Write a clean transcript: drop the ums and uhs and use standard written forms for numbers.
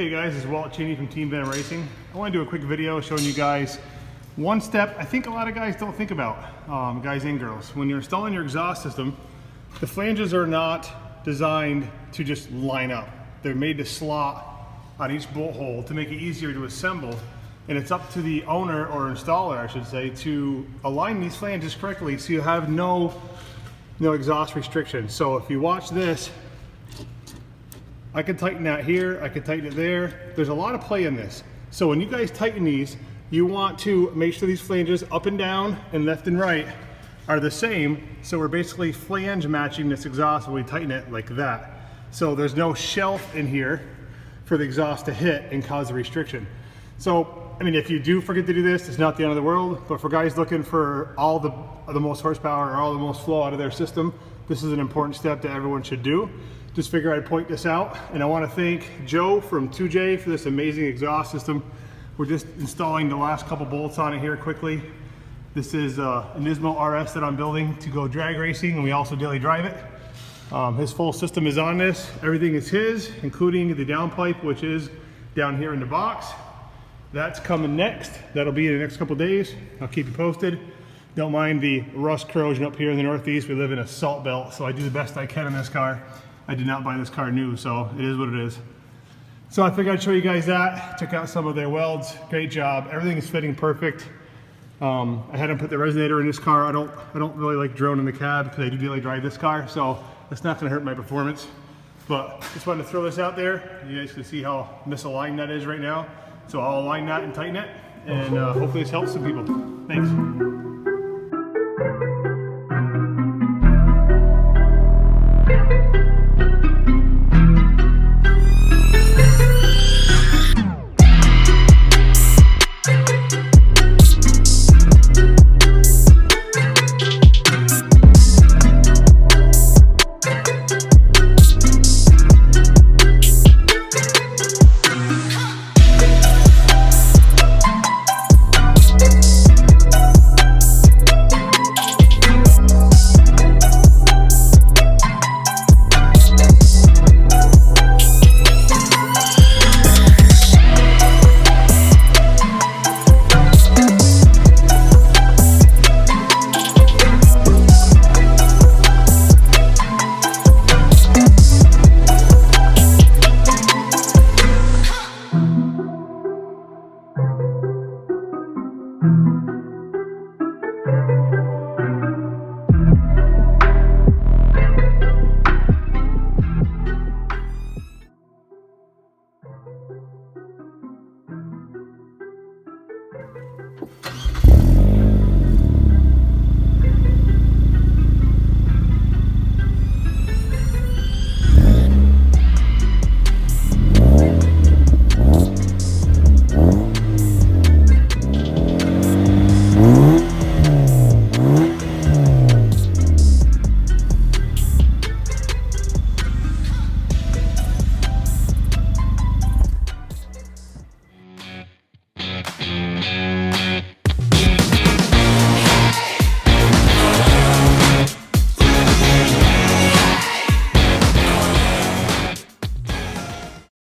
Hey guys, this is Walt Cheney from Team Venom Racing. I want to do a quick video showing you guys one step I think a lot of guys don't think about, guys and girls. When you're installing your exhaust system, the flanges are not designed to just line up. They're made to slot on each bolt hole to make it easier to assemble. And it's up to the owner, or installer I should say, to align these flanges correctly so you have no exhaust restriction. So if you watch this, I can tighten that here, I can tighten it there. There's a lot of play in this. So when you guys tighten these, you want to make sure these flanges up and down and left and right are the same. So we're basically flange matching this exhaust when we tighten it like that. So there's no shelf in here for the exhaust to hit and cause a restriction. So, I mean, if you do forget to do this, it's not the end of the world, but for guys looking for all the most horsepower or all the most flow out of their system, this is an important step that everyone should do. Just figure I'd point this out. And I want to thank Joe from 2J for this amazing exhaust system. We're just installing the last couple bolts on it here quickly. This is a Nismo RS that I'm building to go drag racing, and we also daily drive it. His full system is on this. Everything is his, including the downpipe, which is down here in the box. That's coming next. That'll be in the next couple days. I'll keep you posted. Don't mind the rust corrosion up here in the Northeast. We live in a salt belt, so I do the best I can in this car. I did not buy this car new, so it is what it is. So I figured I'd show you guys that. Check out some of their welds. Great job. Everything is fitting perfect. I had them put the resonator in this car. I don't really like drone in the cab because I do daily drive this car, so it's not going to hurt my performance. But just wanted to throw this out there. You guys can see how misaligned that is right now. So I'll align that and tighten it, and hopefully this helps some people. Thanks.